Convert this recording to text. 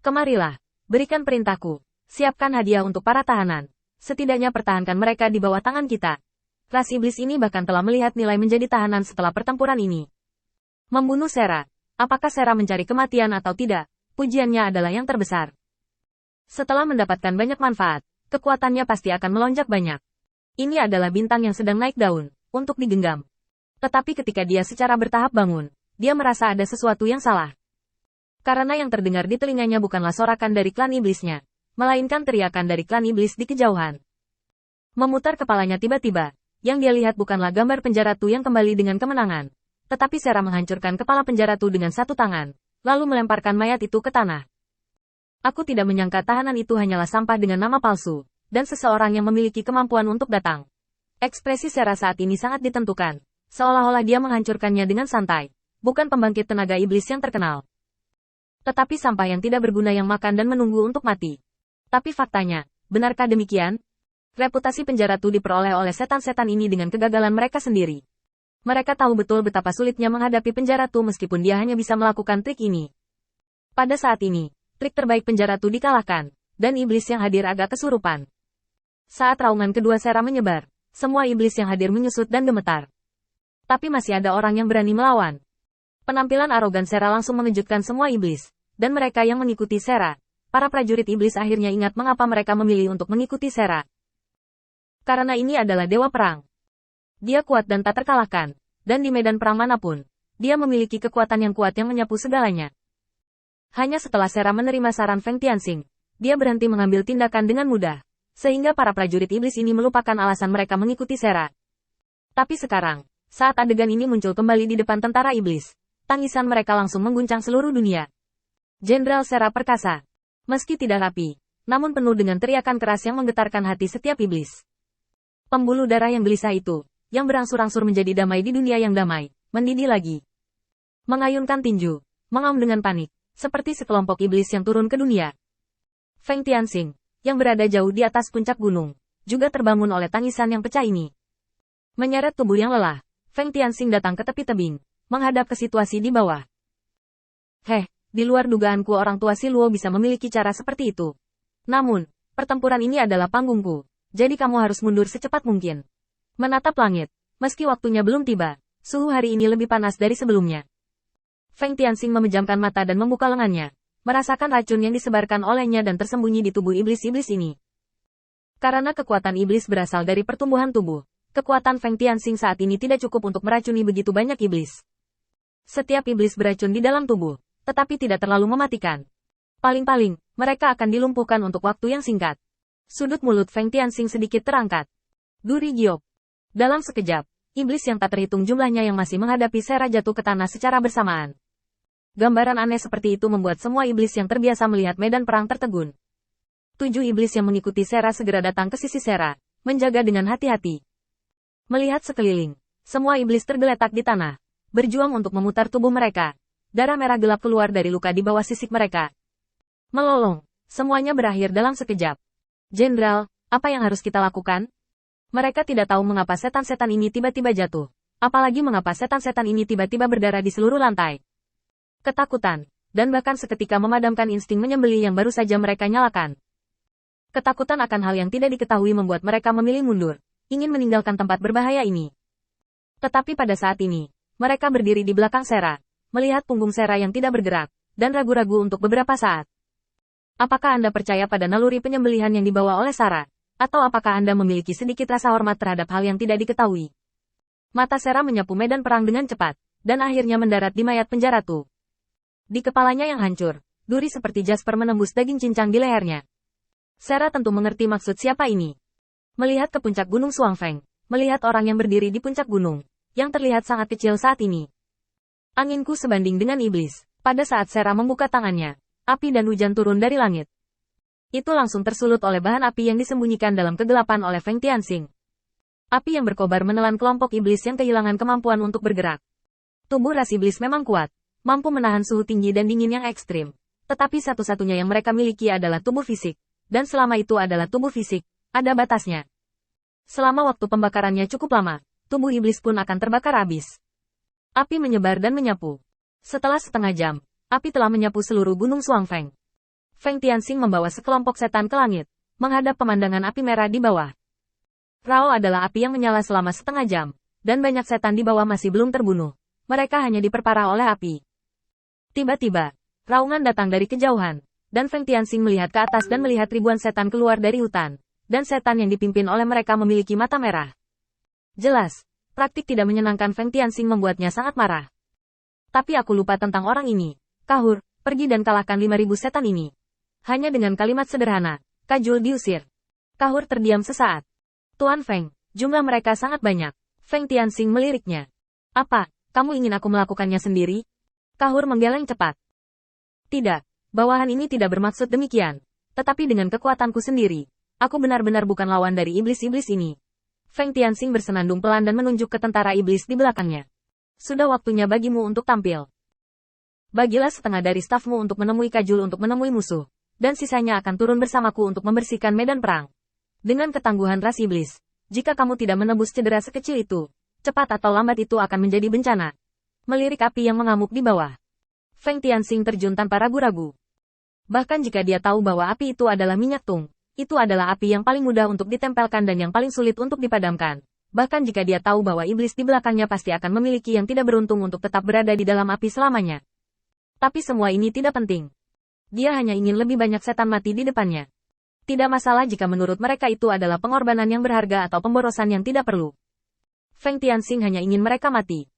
Kemarilah, berikan perintahku. Siapkan hadiah untuk para tahanan. Setidaknya pertahankan mereka di bawah tangan kita. Ras iblis ini bahkan telah melihat nilai menjadi tahanan setelah pertempuran ini. Membunuh Sera. Apakah Sera mencari kematian atau tidak? Pujiannya adalah yang terbesar. Setelah mendapatkan banyak manfaat, kekuatannya pasti akan melonjak banyak. Ini adalah bintang yang sedang naik daun, untuk digenggam. Tetapi ketika dia secara bertahap bangun, dia merasa ada sesuatu yang salah. Karena yang terdengar di telinganya bukanlah sorakan dari klan iblisnya, melainkan teriakan dari klan iblis di kejauhan. Memutar kepalanya tiba-tiba, yang dia lihat bukanlah gambar penjaratu yang kembali dengan kemenangan, tetapi Sera menghancurkan kepala penjaratu dengan satu tangan, lalu melemparkan mayat itu ke tanah. Aku tidak menyangka tahanan itu hanyalah sampah dengan nama palsu, dan seseorang yang memiliki kemampuan untuk datang. Ekspresi Sera saat ini sangat ditentukan, seolah-olah dia menghancurkannya dengan santai, bukan pembangkit tenaga iblis yang terkenal. Tetapi sampah yang tidak berguna yang makan dan menunggu untuk mati. Tapi faktanya, benarkah demikian? Reputasi penjaratu diperoleh oleh setan-setan ini dengan kegagalan mereka sendiri. Mereka tahu betul betapa sulitnya menghadapi penjaratu meskipun dia hanya bisa melakukan trik ini. Pada saat ini, trik terbaik penjaratu dikalahkan, dan iblis yang hadir agak kesurupan. Saat raungan kedua Sera menyebar, semua iblis yang hadir menyusut dan gemetar. Tapi masih ada orang yang berani melawan. Penampilan arogan Sera langsung mengejutkan semua iblis, dan mereka yang mengikuti Sera. Para prajurit iblis akhirnya ingat mengapa mereka memilih untuk mengikuti Sera. Karena ini adalah dewa perang. Dia kuat dan tak terkalahkan, dan di medan perang manapun, dia memiliki kekuatan yang kuat yang menyapu segalanya. Hanya setelah Sera menerima saran Feng Tianxing, dia berhenti mengambil tindakan dengan mudah, sehingga para prajurit iblis ini melupakan alasan mereka mengikuti Sera. Tapi sekarang, saat adegan ini muncul kembali di depan tentara iblis, tangisan mereka langsung mengguncang seluruh dunia. Jenderal Sera perkasa. Meski tidak rapi, namun penuh dengan teriakan keras yang menggetarkan hati setiap iblis. Pembuluh darah yang gelisah itu, yang berangsur-angsur menjadi damai di dunia yang damai, mendidih lagi. Mengayunkan tinju, mengaum dengan panik, seperti sekelompok iblis yang turun ke dunia. Feng Tianxing, yang berada jauh di atas puncak gunung, juga terbangun oleh tangisan yang pecah ini. Menyeret tubuh yang lelah, Feng Tianxing datang ke tepi tebing, menghadap ke situasi di bawah. Di luar dugaanku orang tua si Luo bisa memiliki cara seperti itu. Namun, pertempuran ini adalah panggungku, jadi kamu harus mundur secepat mungkin. Menatap langit, meski waktunya belum tiba, suhu hari ini lebih panas dari sebelumnya. Feng Tianxing memejamkan mata dan membuka lengannya, merasakan racun yang disebarkan olehnya dan tersembunyi di tubuh iblis-iblis ini. Karena kekuatan iblis berasal dari pertumbuhan tubuh, kekuatan Feng Tianxing saat ini tidak cukup untuk meracuni begitu banyak iblis. Setiap iblis beracun di dalam tubuh, tetapi tidak terlalu mematikan. Paling-paling, mereka akan dilumpuhkan untuk waktu yang singkat. Sudut mulut Feng Tianxing sedikit terangkat. Duri giok. Dalam sekejap, iblis yang tak terhitung jumlahnya yang masih menghadapi Sera jatuh ke tanah secara bersamaan. Gambaran aneh seperti itu membuat semua iblis yang terbiasa melihat medan perang tertegun. 7 iblis yang mengikuti Sera segera datang ke sisi Sera, menjaga dengan hati-hati. Melihat sekeliling, semua iblis tergeletak di tanah, berjuang untuk memutar tubuh mereka. Darah merah gelap keluar dari luka di bawah sisik mereka. Melolong, semuanya berakhir dalam sekejap. Jenderal, apa yang harus kita lakukan? Mereka tidak tahu mengapa setan-setan ini tiba-tiba jatuh. Apalagi mengapa setan-setan ini tiba-tiba berdarah di seluruh lantai. Ketakutan, dan bahkan seketika memadamkan insting menyembelih yang baru saja mereka nyalakan. Ketakutan akan hal yang tidak diketahui membuat mereka memilih mundur, ingin meninggalkan tempat berbahaya ini. Tetapi pada saat ini, mereka berdiri di belakang Sera, melihat punggung Sera yang tidak bergerak, dan ragu-ragu untuk beberapa saat. Apakah Anda percaya pada naluri penyembelihan yang dibawa oleh Sera? Atau apakah Anda memiliki sedikit rasa hormat terhadap hal yang tidak diketahui? Mata Sera menyapu medan perang dengan cepat, dan akhirnya mendarat di mayat penjaratu. Di kepalanya yang hancur, duri seperti jasper menembus daging cincang di lehernya. Sera tentu mengerti maksud siapa ini. Melihat ke puncak gunung Suangfeng, melihat orang yang berdiri di puncak gunung, yang terlihat sangat kecil saat ini. Anginku sebanding dengan iblis. Pada saat Sera membuka tangannya, api dan hujan turun dari langit. Itu langsung tersulut oleh bahan api yang disembunyikan dalam kegelapan oleh Feng Tianxing. Api yang berkobar menelan kelompok iblis yang kehilangan kemampuan untuk bergerak. Tubuh ras iblis memang kuat, mampu menahan suhu tinggi dan dingin yang ekstrim. Tetapi satu-satunya yang mereka miliki adalah tubuh fisik. Dan selama itu adalah tubuh fisik, ada batasnya. Selama waktu pembakarannya cukup lama, tubuh iblis pun akan terbakar habis. Api menyebar dan menyapu. Setelah setengah jam, api telah menyapu seluruh gunung Suangfeng. Feng Tianxing membawa sekelompok setan ke langit, menghadap pemandangan api merah di bawah. Rao adalah api yang menyala selama setengah jam, dan banyak setan di bawah masih belum terbunuh. Mereka hanya diperparah oleh api. Tiba-tiba, raungan datang dari kejauhan, dan Feng Tianxing melihat ke atas dan melihat ribuan setan keluar dari hutan, dan setan yang dipimpin oleh mereka memiliki mata merah. Jelas, praktik tidak menyenangkan Feng Tianxing membuatnya sangat marah. Tapi aku lupa tentang orang ini. Kahur, pergi dan kalahkan 5.000 setan ini. Hanya dengan kalimat sederhana, Kajul diusir. Kahur terdiam sesaat. Tuan Feng, jumlah mereka sangat banyak. Feng Tianxing meliriknya. Apa, kamu ingin aku melakukannya sendiri? Kahur menggeleng cepat. Tidak, bawahan ini tidak bermaksud demikian. Tetapi dengan kekuatanku sendiri, aku benar-benar bukan lawan dari iblis-iblis ini. Feng Tianxing bersenandung pelan dan menunjuk ke tentara iblis di belakangnya. Sudah waktunya bagimu untuk tampil. Bagilah setengah dari stafmu untuk menemui Kajul untuk menemui musuh, dan sisanya akan turun bersamaku untuk membersihkan medan perang. Dengan ketangguhan ras iblis, jika kamu tidak menebus cedera sekecil itu, cepat atau lambat itu akan menjadi bencana. Melirik api yang mengamuk di bawah. Feng Tianxing terjun tanpa ragu-ragu. Bahkan jika dia tahu bahwa api itu adalah minyak tung, itu adalah api yang paling mudah untuk ditempelkan dan yang paling sulit untuk dipadamkan. Bahkan jika dia tahu bahwa iblis di belakangnya pasti akan memiliki yang tidak beruntung untuk tetap berada di dalam api selamanya. Tapi semua ini tidak penting. Dia hanya ingin lebih banyak setan mati di depannya. Tidak masalah jika menurut mereka itu adalah pengorbanan yang berharga atau pemborosan yang tidak perlu. Feng Tianxing hanya ingin mereka mati.